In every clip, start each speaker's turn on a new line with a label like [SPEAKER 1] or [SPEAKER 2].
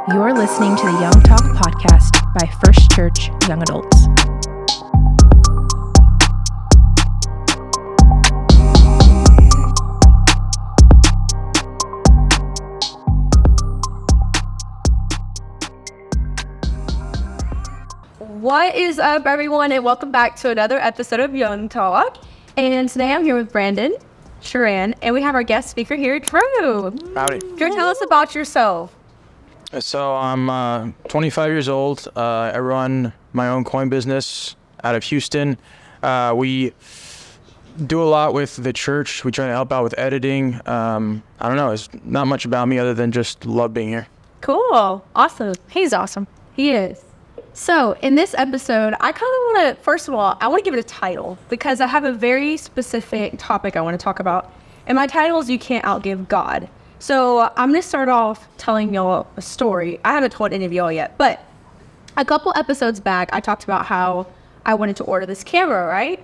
[SPEAKER 1] You're listening to the Young Talk podcast by First Church Young Adults.
[SPEAKER 2] What is up, everyone, and welcome back to another episode of Young Talk. And today I'm here with Brandon, Sharan, and we have our guest speaker here, Drew.
[SPEAKER 3] Howdy.
[SPEAKER 2] Drew, tell us about yourself.
[SPEAKER 3] So I'm 25 years old. I run my own coin business out of Houston. We do a lot with the church. We try to help out with editing. I don't know. It's not much about me other than just love being here.
[SPEAKER 2] Cool. Awesome. He's awesome. He is. So in this episode, I kind of want to, first of all, I want to give it a title because I have a very specific topic I want to talk about. And my title is You Can't Outgive God. So I'm going to start off telling y'all a story. I haven't told any of y'all yet, but a couple episodes back, I talked about how I wanted to order this camera, right?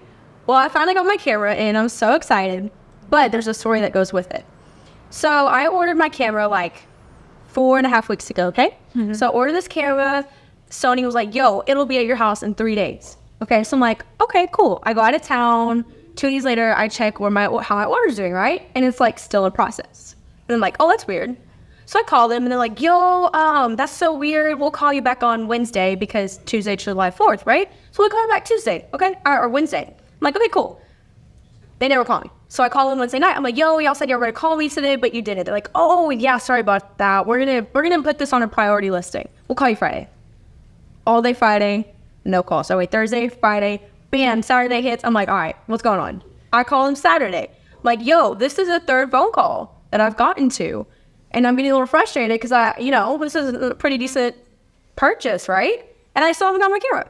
[SPEAKER 2] Well, I finally got my camera and I'm so excited, but there's a story that goes with it. So I ordered my camera like 4.5 weeks ago, okay? Mm-hmm. So I ordered this camera. Sony was like, yo, it'll be at your house in 3 days. Okay, so I'm like, okay, cool. I go out of town. 2 days later, I check how my order's doing, right? And it's like still in process. And I'm like, oh, that's weird. So I call them and they're like, yo, that's so weird. We'll call you back on Wednesday because Tuesday, July 4th, right? So we'll call you back Tuesday, okay? Or Wednesday. I'm like, okay, cool. They never call me. So I call them Wednesday night. I'm like, yo, y'all said you were going to call me today, but you didn't. They're like, oh, yeah, sorry about that. We're gonna put this on a priority listing. We'll call you Friday. All day Friday, no call. So I wait Thursday, Friday, bam, Saturday hits. I'm like, all right, what's going on? I call him Saturday. I'm like, yo, this is a third phone call that I've gotten to. And I'm getting a little frustrated because this is a pretty decent purchase, right? And I still haven't got my camera.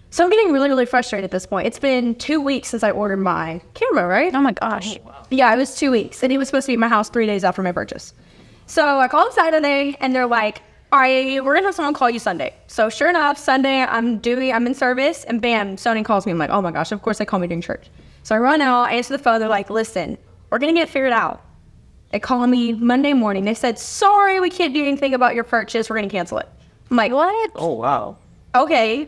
[SPEAKER 2] So I'm getting really, really frustrated at this point. It's been 2 weeks since I ordered my camera, right?
[SPEAKER 1] Oh my gosh.
[SPEAKER 2] Yeah, it was 2 weeks. And it was supposed to be at my house 3 days after my purchase. So I called Saturday and they're like, all right, we're gonna have someone call you Sunday. So sure enough, Sunday I'm in service and bam, Sony calls me. I'm like, oh my gosh, of course they call me during church. So I run out, I answer the phone, they're like, listen, we're gonna get it figured out. They call me Monday morning. They said, sorry, we can't do anything about your purchase. We're gonna cancel it. I'm like, what?
[SPEAKER 3] Oh, wow.
[SPEAKER 2] Okay.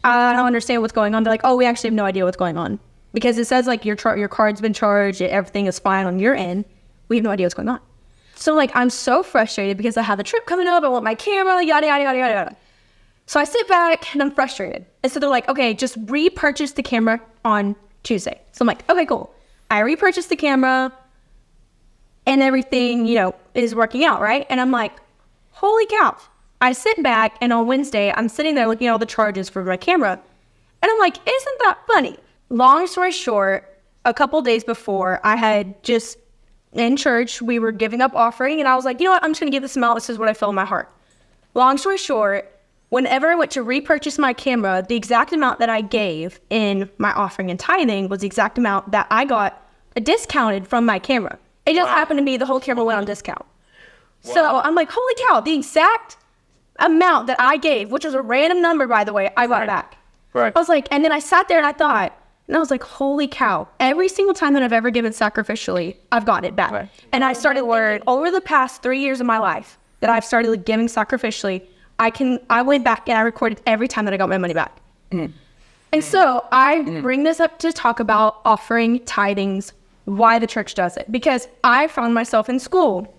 [SPEAKER 2] I don't understand what's going on. They're like, oh, we actually have no idea what's going on. Because it says like your card's been charged, everything is fine on your end. We have no idea what's going on. So like, I'm so frustrated because I have a trip coming up. I want my camera, yada, yada, yada, yada. So I sit back and I'm frustrated. And so they're like, okay, just repurchase the camera on Tuesday. So I'm like, okay, cool. I repurchased the camera and everything, is working out, right? And I'm like, holy cow. I sit back and on Wednesday, I'm sitting there looking at all the charges for my camera. And I'm like, isn't that funny? Long story short, a couple days before, I had just in church, we were giving up offering, and I was like, you know what, I'm just going to give this amount. This is what I feel in my heart. Long story short, whenever I went to repurchase my camera, the exact amount that I gave in my offering and tithing was the exact amount that I got discounted from my camera. It just happened to be the whole camera went on discount. Wow. So I'm like, holy cow, the exact amount that I gave, which was a random number, by the way, I got back.
[SPEAKER 3] Right.
[SPEAKER 2] I was like, and then I sat there and I thought, and I was like, holy cow, every single time that I've ever given sacrificially, I've gotten it back. Right. And I started learning over the past 3 years of my life that I've started giving sacrificially. I went back and I recorded every time that I got my money back. Mm. And so I bring this up to talk about offering, tithings, why the church does it. Because I found myself in school.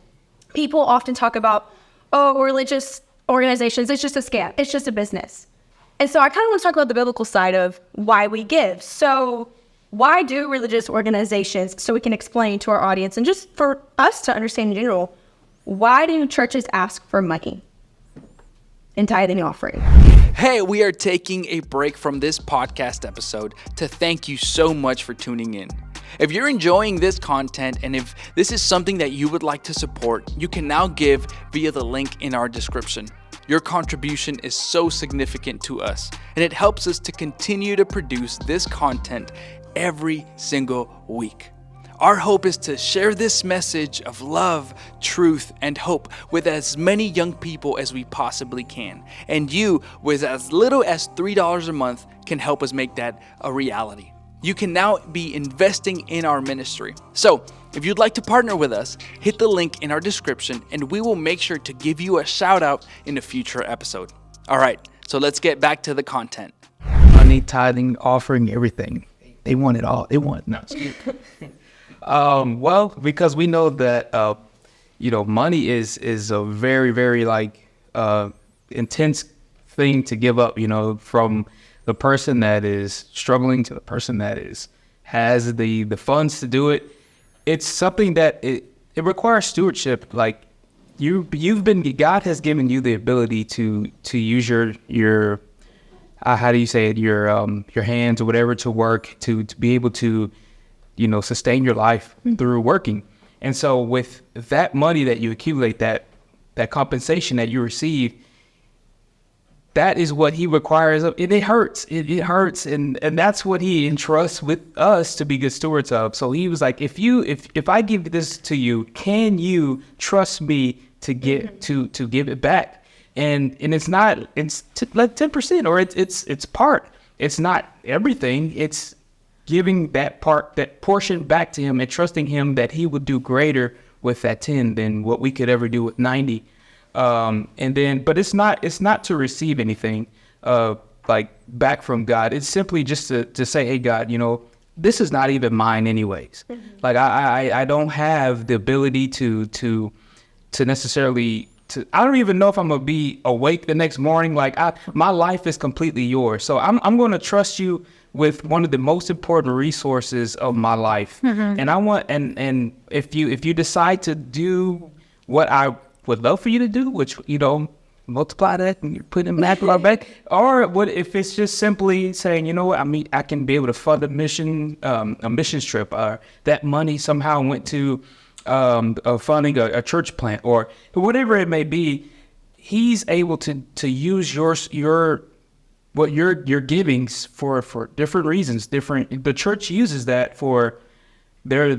[SPEAKER 2] People often talk about, oh, religious organizations, it's just a scam. It's just a business. And so I kind of want to talk about the biblical side of why we give. So why do religious organizations, so we can explain to our audience and just for us to understand in general, why do churches ask for money in tithing and offering?
[SPEAKER 4] Hey, we are taking a break from this podcast episode to thank you so much for tuning in. If you're enjoying this content and if this is something that you would like to support, you can now give via the link in our description. Your contribution is so significant to us, and it helps us to continue to produce this content every single week. Our hope is to share this message of love, truth, and hope with as many young people as we possibly can. And you, with as little as $3 a month, can help us make that a reality. you can now be investing in our ministry. So if you'd like to partner with us, hit the link in our description and we will make sure to give you a shout out in a future episode. All right, so let's get back to the content.
[SPEAKER 5] Money, tithing, offering, everything. They want it all. They want no. Well, because we know that money is a very, very intense thing to give up. From the person that is struggling to the person that has the funds to do it. It's something that it requires stewardship. Like God has given you the ability to use your how do you say it, your hands or whatever to work to be able to sustain your life through working. And so with that money that you accumulate, that compensation that you receive, that is what he requires of, and it hurts. It hurts, and that's what he entrusts with us to be good stewards of. So he was like, if I give this to you, can you trust me to give it back? And it's not, it's like 10%, or it's part. It's not everything. It's giving that portion back to him and trusting him that he would do greater with that 10 than what we could ever do with 90. But it's not to receive anything back from God. It's simply just to say, hey, God, this is not even mine anyways. Mm-hmm. Like I don't have the ability to necessarily I don't even know if I'm gonna be awake the next morning. Like my life is completely yours. So I'm going to trust you with one of the most important resources of my life. Mm-hmm. And I want, and if you decide to do what I would love for you to do, which, multiply that and you put in back our bank, or what if it's just simply saying, I can be able to fund a missions trip, or that money somehow went to funding a church plant or whatever it may be. He's able to use your givings for different reasons. The church uses that for their
[SPEAKER 2] keep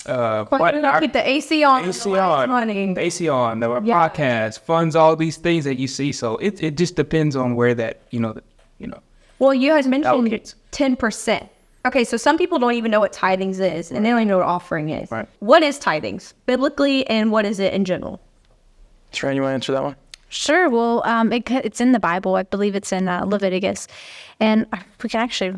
[SPEAKER 2] the AC on,
[SPEAKER 5] the podcast funds, all these things that you see. So it just depends on where that
[SPEAKER 2] Well, you guys mentioned 10%. Okay, so some people don't even know what tithings is, and they don't even know what offering is.
[SPEAKER 3] Right.
[SPEAKER 2] What is tithings biblically, and what is it in general?
[SPEAKER 3] Sharon, you want to answer that one?
[SPEAKER 1] Sure. Well, it's in the Bible. I believe it's in Leviticus. And we can actually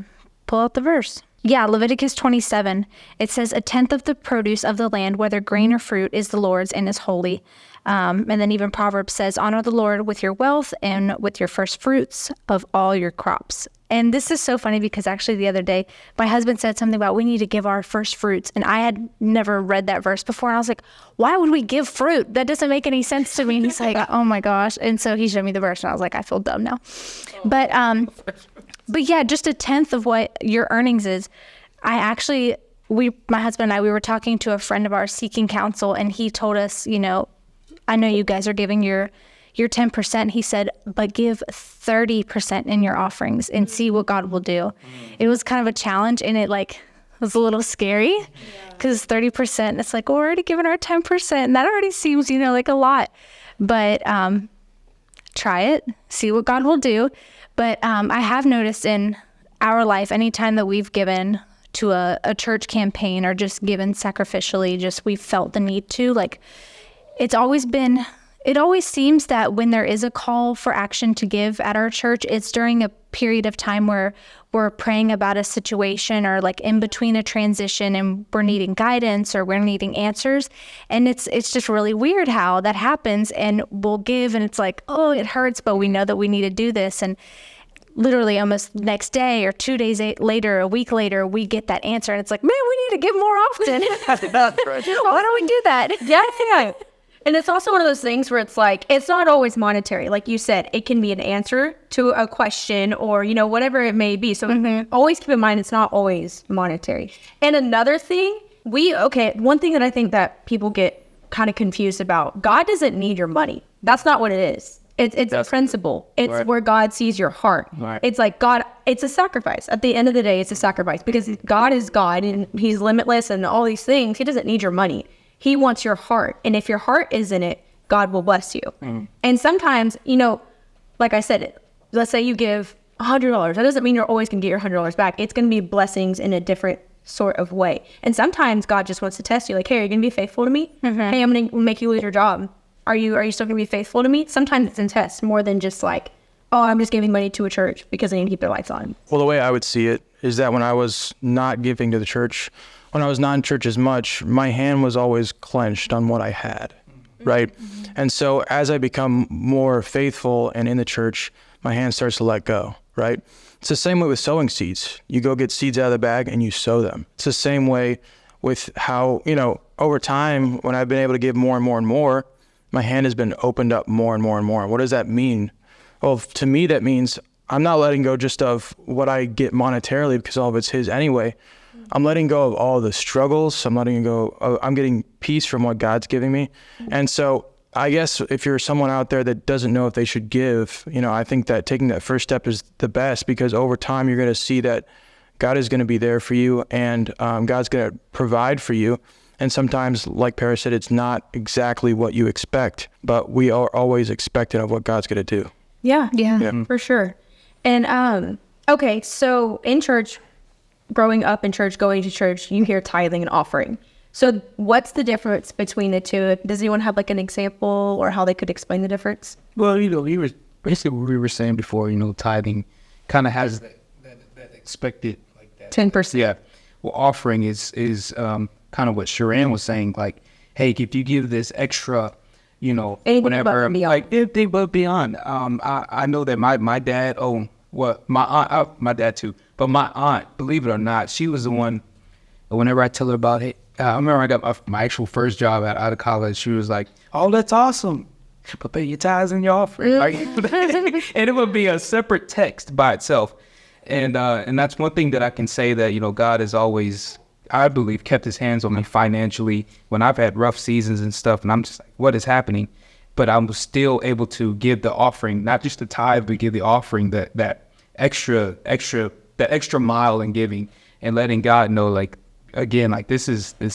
[SPEAKER 1] pull out the verse. Yeah, Leviticus 27. It says, 1/10 of the produce of the land, whether grain or fruit, is the Lord's and is holy. And then even Proverbs says, honor the Lord with your wealth and with your first fruits of all your crops. And this is so funny because actually the other day, my husband said something about we need to give our first fruits. And I had never read that verse before. And I was like, why would we give fruit? That doesn't make any sense to me. And he's like, oh my gosh. And so he showed me the verse and I was like, I feel dumb now. But yeah, just 1/10 of what your earnings is. My husband and I, we were talking to a friend of ours seeking counsel, and he told us, I know you guys are giving your 10%. He said, but give 30% in your offerings and see what God will do. It was kind of a challenge, and it was a little scary because 30%, it's like, we're already giving our 10%. And that already seems, like a lot, but try it, see what God will do. But I have noticed in our life, anytime that we've given to a church campaign or just given sacrificially, we felt the need to, it always seems that when there is a call for action to give at our church, it's during a period of time where we're praying about a situation or in between a transition and we're needing guidance or we're needing answers. And it's just really weird how that happens, and we'll give and it's like, oh, it hurts, but we know that we need to do this. And literally almost next day or 2 days later, a week later, we get that answer and it's like, man, we need to give more often. Why don't we do that?
[SPEAKER 2] Yeah. And it's also one of those things where it's it's not always monetary. Like you said, it can be an answer to a question or, whatever it may be. So always keep in mind, it's not always monetary. And another thing, one thing that I think that people get kind of confused about, God doesn't need your money. That's not what it is. It's a principle. It's right. Where God sees your heart. Right. It's like God, it's a sacrifice. At the end of the day, it's a sacrifice because God is God and he's limitless and all these things. He doesn't need your money. He wants your heart. And if your heart is in it, God will bless you. And sometimes, like I said, let's say you give $100. That doesn't mean you're always going to get your $100 back. It's going to be blessings in a different sort of way. And sometimes God just wants to test you, like, hey, are you going to be faithful to me? Hey, I'm going to make you lose your job. Are you still going to be faithful to me? Sometimes it's in tests more than just like, oh, I'm just giving money to a church because they need to keep their lights on.
[SPEAKER 3] Well, the way I would see it is that when I was not giving to the church, when I was not in church as much, my hand was always clenched on what I had, right? And so as I become more faithful and in the church, my hand starts to let go, right? It's the same way with sowing seeds. You go get seeds out of the bag and you sow them. It's the same way with how, over time, when I've been able to give more and more and more, my hand has been opened up more and more and more. What does that mean? Well, to me, that means I'm not letting go just of what I get monetarily because all of it's his anyway. I'm letting go of all the struggles. I'm letting go. I'm getting peace from what God's giving me. And so I guess if you're someone out there that doesn't know if they should give, I think that taking that first step is the best, because over time you're going to see that God is going to be there for you, and God's going to provide for you. And sometimes, like Paris said, it's not exactly what you expect, but we are always expectant of what God's going to do.
[SPEAKER 2] Yeah,
[SPEAKER 1] Yeah.
[SPEAKER 2] for sure. And okay, so in church, growing up in church, going to church, you hear tithing and offering. So what's the difference between the two? Does anyone have like an example or how they could explain the difference?
[SPEAKER 5] Well, we were basically what we were saying before. Tithing kind of has that expected, like that
[SPEAKER 2] 10%.
[SPEAKER 5] Yeah. Well, offering is kind of what Sharon was saying. Like, hey, if you give this extra,
[SPEAKER 2] Anything
[SPEAKER 5] whenever,
[SPEAKER 2] above and beyond.
[SPEAKER 5] like anything but beyond. I know that my dad. My aunt, my dad too. But my aunt, believe it or not, she was the one. Whenever I tell her about it, I remember I got my actual first job out of college. She was like, "Oh, that's awesome, but pay your tithes and your offering." Like, and it would be a separate text by itself. And that's one thing that I can say that God has always, I believe, kept his hands on me financially when I've had rough seasons and stuff, and I'm just like, what is happening? But I'm still able to give the offering, not just the tithe, but give the offering that extra mile in giving, and letting God know, like, again, like this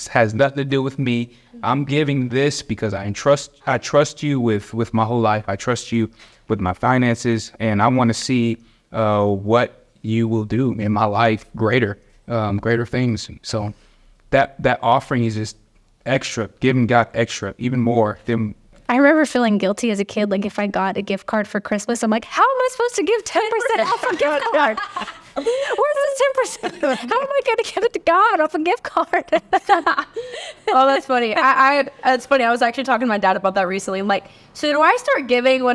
[SPEAKER 5] has nothing to do with me. I'm giving this because I trust you with my whole life. I trust you with my finances, and I want to see what you will do in my life, greater things. So that offering is just extra, giving God extra, even more than.
[SPEAKER 1] I remember feeling guilty as a kid, like if I got a gift card for Christmas, I'm like, how am I supposed to give 10% off a gift card? Where's the 10%? How am I going to give it to God off a gift card?
[SPEAKER 2] Oh, that's funny. It's funny. I was actually talking to my dad about that recently. I'm like, so do I start giving do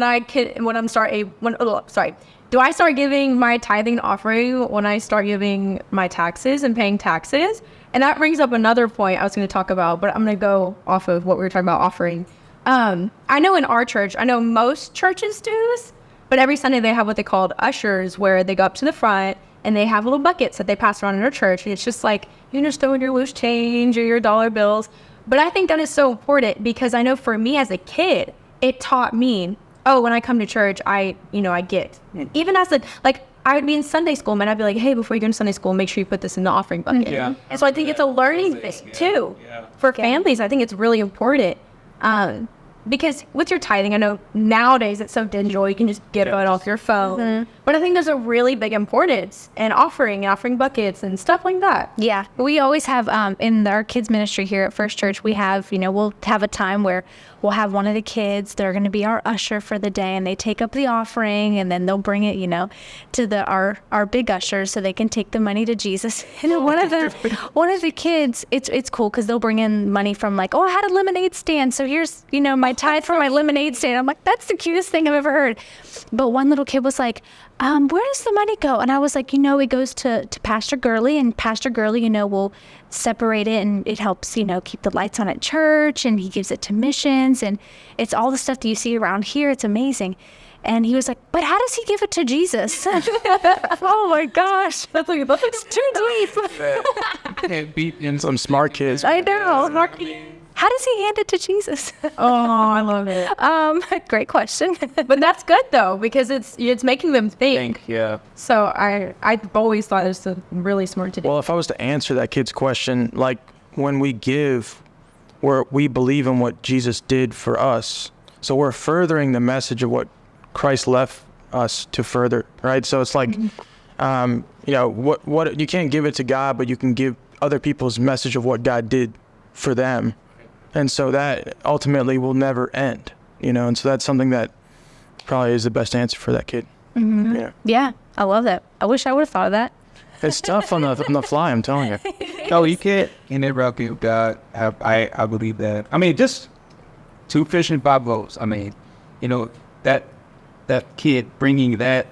[SPEAKER 2] I start giving my tithing and offering when I start giving my taxes and paying taxes? And that brings up another point I was going to talk about, but I'm going to go off of what we were talking about offering. I know in our church, I know most churches do this, but every Sunday they have what they call ushers, where they go up to the front and they have little buckets that they pass around in their church. And it's just like, you can just throw in your loose change or your dollar bills. But I think that is so important, because I know for me as a kid, it taught me, when I come to church, I get, even as I would be in Sunday school, man, I'd be like, hey, before you go to Sunday school, make sure you put this in the offering bucket.
[SPEAKER 5] Yeah.
[SPEAKER 2] And so I think it's a learning thing too. For families, I think it's really important. Because with your tithing, I know nowadays it's so digital, you can just get it off your phone. But I think there's a really big importance in offering buckets and stuff like that.
[SPEAKER 1] Yeah, we always have in our kids ministry here at First Church, we have, we'll have a time where we'll have one of the kids, they're going to be our usher for the day, and they take up the offering, and then they'll bring it, to our big usher so they can take the money to Jesus. And one of the kids, it's cool because they'll bring in money from like, I had a lemonade stand, so here's, my tithe for my lemonade stand. I'm like, that's the cutest thing I've ever heard. But one little kid was like, where does the money go? And I was like, it goes to Pastor Gurley, and Pastor Gurley, will separate it, and it helps, keep the lights on at church, and he gives it to missions, and it's all the stuff that you see around here. It's amazing. And he was like, but how does he give it to Jesus? Oh my gosh.
[SPEAKER 2] That's
[SPEAKER 1] It's too deep.
[SPEAKER 3] And some smart kids.
[SPEAKER 1] I know. How does he hand it to Jesus?
[SPEAKER 2] I love it.
[SPEAKER 1] Great question.
[SPEAKER 2] But that's good though, because it's making them think.
[SPEAKER 5] Yeah.
[SPEAKER 2] So I've always thought it was really smart to do.
[SPEAKER 3] Well, if I was to answer that kid's question, like when we give, we believe in what Jesus did for us. So we're furthering the message of what Christ left us to further, right? So it's like, you know, what you can't give it to God, but you can give other people's message of what God did for them. And so that ultimately will never end, you know, and so that's something that probably is the best answer for that kid.
[SPEAKER 1] Yeah, I love that. I wish I would have thought of that.
[SPEAKER 3] It's tough on the fly, I'm telling you.
[SPEAKER 5] No, you can't never outgive God. I believe that. I mean, just 2 fish and 5 loaves. I mean, you know, that kid bringing that,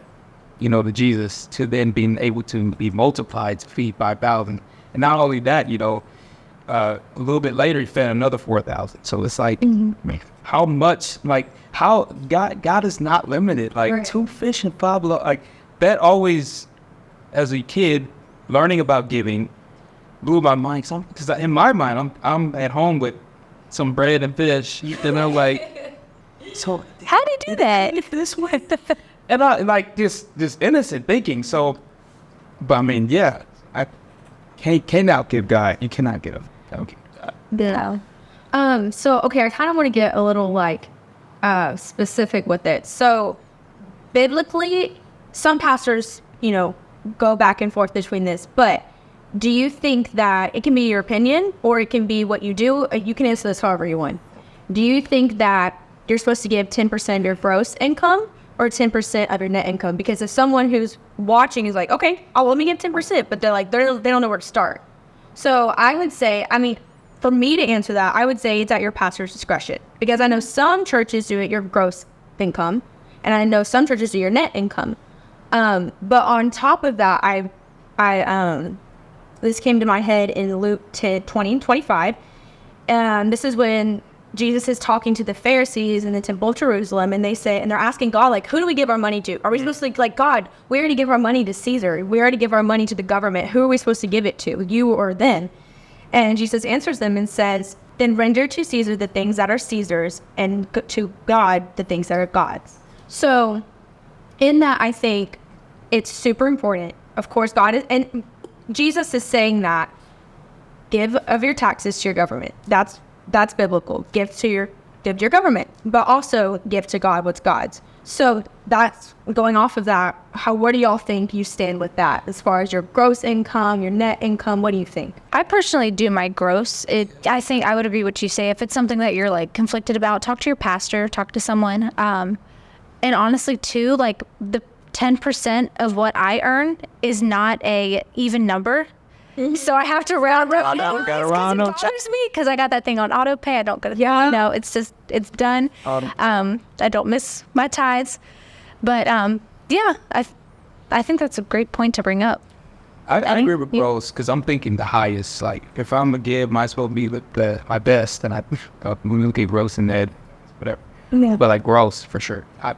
[SPEAKER 5] you know, to Jesus, to then being able to be multiplied to feed 5,000. And not only that, you know, a little bit later he fed another 4,000. So it's like, how much, like, how God is not limited. Like 2 fish and 5 loaves, like that always, as a kid, learning about giving blew my mind. Because in my mind, I'm at home with some bread and fish, and I'm like, so
[SPEAKER 1] How do you do that?
[SPEAKER 5] this way? And I like this innocent thinking. So, but I mean, yeah, I cannot give God. You cannot give him. Okay.
[SPEAKER 1] No.
[SPEAKER 2] So, okay, I kind of want to get a little, like, specific with it. So, biblically, some pastors, you know, go back and forth between this, but do you think that it can be your opinion or it can be what you do? You can answer this however you want. Do you think that you're supposed to give 10% of your gross income or 10% of your net income? Because if someone who's watching is like, okay, let me give 10%, but they're like, they don't know where to start. So I would say, I mean, for me to answer that, I would say it's at your pastor's discretion, because I know some churches do it your gross income, and I know some churches do your net income. But on top of that, I this came to my head in Luke 10:20-25, and this is when Jesus is talking to the Pharisees in the temple of Jerusalem, and they're asking God, like, who do we give our money to? Are we supposed to, like, God, we already give our money to Caesar. We already give our money to the government. Who are we supposed to give it to, you or them? And Jesus answers them and says, then render to Caesar the things that are Caesar's, and to God the things that are God's. So in that, I think it's super important. Of course, God is, and Jesus is saying that give of your taxes to your government. That's biblical. Give to your government, but also give to God what's God's. So that's going off of that. Where do y'all think you stand with that as far as your gross income, your net income? What do you think?
[SPEAKER 1] I personally do my gross. I think I would agree with what you say. If it's something that you're like conflicted about, talk to your pastor, talk to someone. And honestly too, like the 10% of what I earn is not a even number. So I have to round up. It bothers me because I got that thing on auto pay. I don't go. Yeah. No, it's done. I don't miss my tithes, but yeah, I think that's a great point to bring up.
[SPEAKER 5] I agree with gross, because I'm thinking the highest. Like, if I'm gonna give, might as well be my best, and we look at gross and net, whatever. Yeah. But like gross for sure. I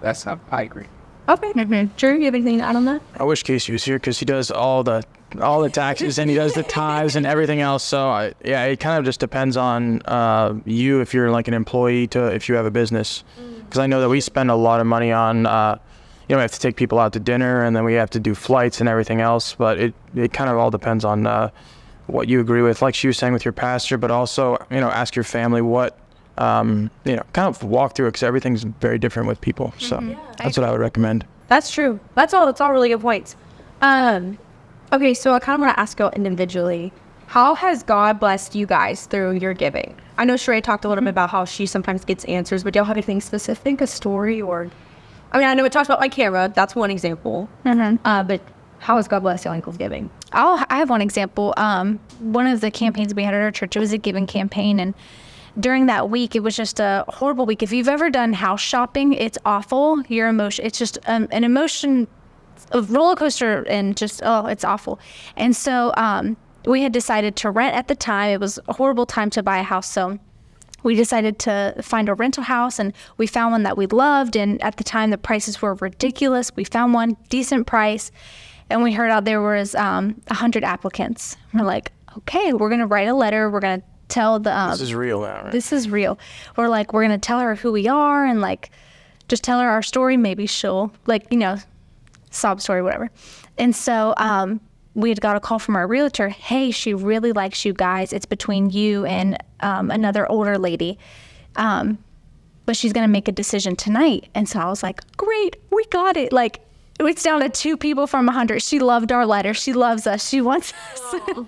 [SPEAKER 5] agree.
[SPEAKER 2] Okay. Drew, you have anything to add on that?
[SPEAKER 3] I wish Casey was here because he does all the taxes and he does the tithes and everything else. So it kind of just depends on you if you're like an employee to if you have a business. Because I know that we spend a lot of money on, we have to take people out to dinner and then we have to do flights and everything else. But it kind of all depends on what you agree with, like she was saying with your pastor, but also, ask your family what, kind of walk through it because everything's very different with people. So that's what I would recommend.
[SPEAKER 2] That's true. That's all really good points. Okay, so I kind of want to ask you individually, how has God blessed you guys through your giving? I know Sheree talked a little bit about how she sometimes gets answers, but do y'all have anything specific, a story, or... I mean, I know it talks about my camera. That's one example. But how has God blessed y'all in giving?
[SPEAKER 1] I have one example. One of the campaigns we had at our church, it was a giving campaign, and during that week, it was just a horrible week. If you've ever done house shopping, it's awful. It's just an emotion, a roller coaster, and just, it's awful. And so we had decided to rent at the time. It was a horrible time to buy a house. So we decided to find a rental house, and we found one that we loved. And at the time, the prices were ridiculous. We found one, decent price, and we heard out there was 100 applicants. We're like, okay, we're going to write a letter. We're going to tell the...
[SPEAKER 3] this is real now, right?
[SPEAKER 1] This is real. We're going to tell her who we are and, just tell her our story. Maybe she'll, sob story, whatever. And so we had got a call from our realtor. Hey, she really likes you guys. It's between you and another older lady. But but she's going to make a decision tonight. And so I was like, great, we got it. Like, it's down to 2 people from 100. She loved our letter. She loves us. She wants us.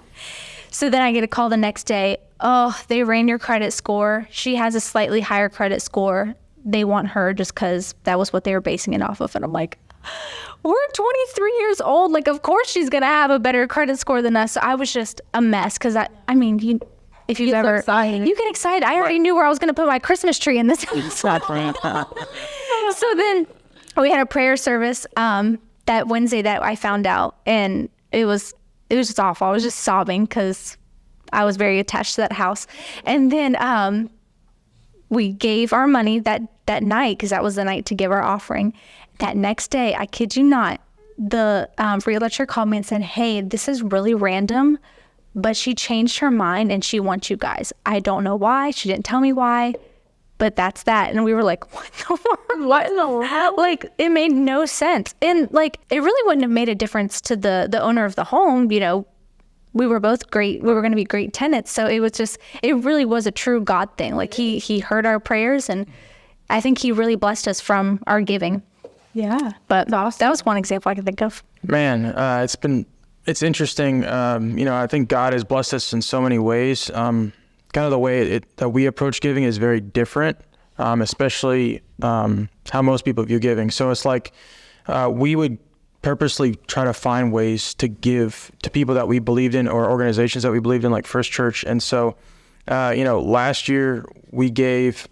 [SPEAKER 1] So then I get a call the next day. Oh, they ran your credit score. She has a slightly higher credit score. They want her just because that was what they were basing it off of. And I'm like, we're 23 years old. Like, of course she's going to have a better credit score than us. So I was just a mess because I mean, if you've ever, you get excited. I already knew where I was going to put my Christmas tree in this house. So then we had a prayer service that Wednesday that I found out, and it was just awful. I was just sobbing because I was very attached to that house. And then we gave our money that night because that was the night to give our offering. That next day, I kid you not, the realtor called me and said, hey, this is really random, but she changed her mind and she wants you guys. I don't know why. She didn't tell me why, but that's that. And we were like, what the world? What in the world? Like, it made no sense. And like, it really wouldn't have made a difference to the owner of the home. You know, we were both great. We were going to be great tenants. So it was just, it really was a true God thing. Like he heard our prayers, and I think he really blessed us from our giving.
[SPEAKER 2] Yeah.
[SPEAKER 1] But that was one example I can think of.
[SPEAKER 3] Man, it's interesting. You know, I think God has blessed us in so many ways. Kind of the way that we approach giving is very different, especially how most people view giving. So it's like we would purposely try to find ways to give to people that we believed in or organizations that we believed in, like First Church. And so, you know, last year we gave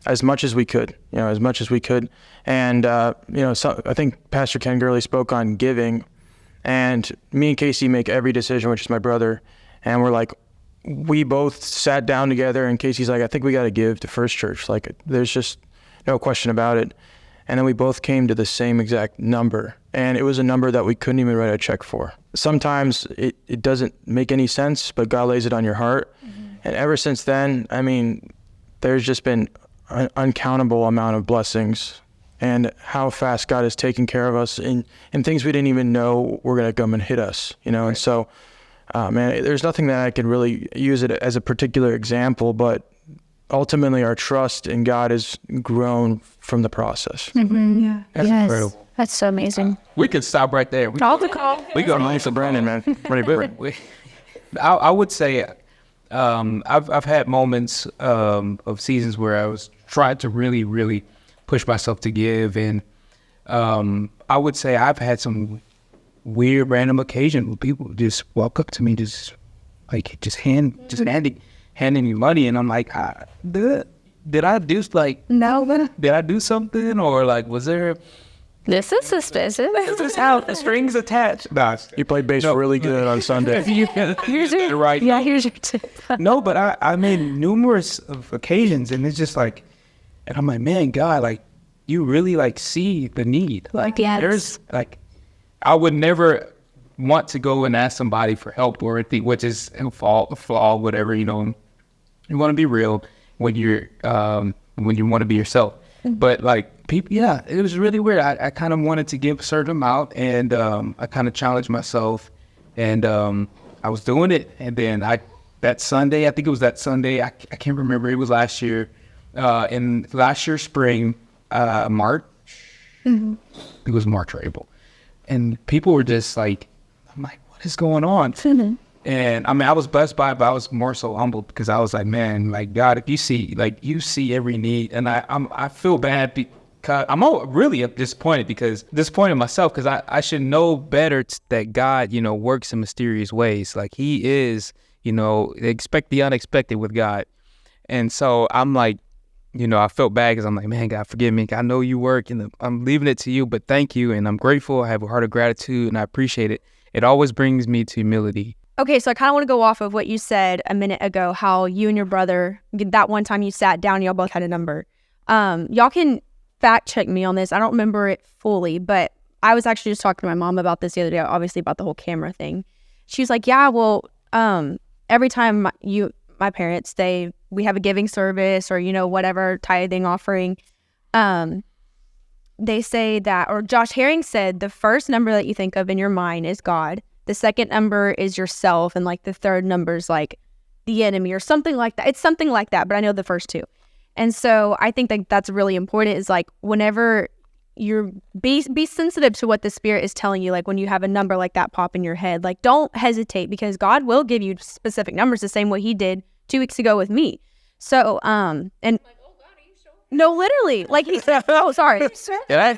[SPEAKER 3] as much as we could, And, you know, so I think Pastor Ken Gurley spoke on giving, and me and Casey make every decision, which is my brother. And we're like, we both sat down together, and Casey's like, I think we got to give to First Church. Like, there's just no question about it. And then we both came to the same exact number. And it was a number that we couldn't even write a check for. Sometimes it doesn't make any sense, but God lays it on your heart. Mm-hmm. And ever since then, I mean, there's just been an uncountable amount of blessings, and how fast God has taken care of us in things we didn't even know were going to come and hit us, you know? Right. And so, man, there's nothing that I could really use it as a particular example, but ultimately our trust in God has grown from the process.
[SPEAKER 1] Mm-hmm.
[SPEAKER 2] Yeah.
[SPEAKER 5] That's incredible.
[SPEAKER 1] That's so amazing.
[SPEAKER 5] We could stop right there. We
[SPEAKER 1] All the call.
[SPEAKER 3] We go nice to Brandon, man.
[SPEAKER 5] I would say I've had moments of seasons where I was trying to really, really push myself to give, and I would say I've had some weird random occasion where people just walk up to me, just handing me money, and I'm like, did I do
[SPEAKER 2] No.
[SPEAKER 5] did I do something, or like was there?
[SPEAKER 1] This is suspicious.
[SPEAKER 5] This is how the strings attached. Nah,
[SPEAKER 3] You played bass really good on Sunday.
[SPEAKER 1] Here's your
[SPEAKER 5] right.
[SPEAKER 1] Yeah, here's your tip.
[SPEAKER 5] No, but I made numerous of occasions, and it's just like, and I'm like, man, God, like, you really like see the need. Like,
[SPEAKER 1] Yes.
[SPEAKER 5] there's like, I would never want to go and ask somebody for help or anything, which is a flaw, whatever, you know. You want to be real when you want to be yourself. But like people, yeah, it was really weird. I kind of wanted to give a certain amount, and I kind of challenged myself, and I was doing it. And then that Sunday, I think it was that Sunday, I can't remember. It was last year, in last year spring, March. Mm-hmm. It was March or April, and people were just like, I'm like, what is going on? Mm-hmm. And I mean, I was blessed by it, but I was more so humbled because I was like, man, like, God, if you see every need. And I feel bad because I'm really disappointed in myself, because I should know better that God, you know, works in mysterious ways. Like, he is, you know, expect the unexpected with God. And so I'm like, you know, I felt bad because I'm like, man, God, forgive me. I know you work, and I'm leaving it to you, but thank you. And I'm grateful. I have a heart of gratitude, and I appreciate it. It always brings me to humility.
[SPEAKER 2] Okay, so I kind of want to go off of what you said a minute ago, how you and your brother, that one time you sat down, y'all both had a number. Y'all can fact check me on this. I don't remember it fully, but I was actually just talking to my mom about this the other day, obviously about the whole camera thing. She was like, yeah, well, every time my parents, we have a giving service or, you know, whatever, tithing offering, they say that, or Josh Herring said, the first number that you think of in your mind is God. The second number is yourself, and like the third number is like the enemy or something like that. It's something like that, but I know the first two. And so I think that that's really important, is like whenever you're be sensitive to what the Spirit is telling you, like when you have a number like that pop in your head, like don't hesitate, because God will give you specific numbers the same way he did 2 weeks ago with me. So and no, literally, like he said, oh, sorry.
[SPEAKER 3] Did I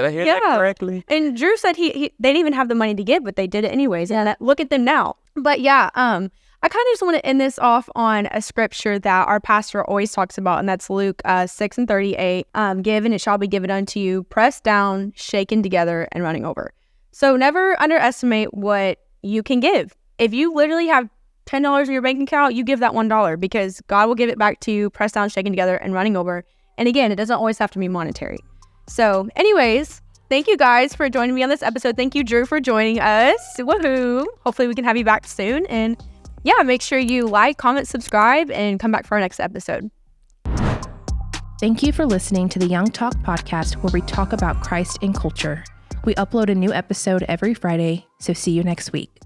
[SPEAKER 3] hear that correctly?
[SPEAKER 2] And Drew said they didn't even have the money to give, but they did it anyways. And look at them now. But yeah, I kind of just want to end this off on a scripture that our pastor always talks about, and that's Luke 6:38. Give and it shall be given unto you, pressed down, shaken together, and running over. So never underestimate what you can give. If you literally have $10 in your bank account, you give that $1, because God will give it back to you, pressed down, shaken together, and running over. And again, it doesn't always have to be monetary. So anyways, thank you guys for joining me on this episode. Thank you, Drew, for joining us. Woohoo. Hopefully we can have you back soon. And yeah, make sure you like, comment, subscribe, and come back for our next episode.
[SPEAKER 6] Thank you for listening to the Young Talk podcast, where we talk about Christ and culture. We upload a new episode every Friday, so see you next week.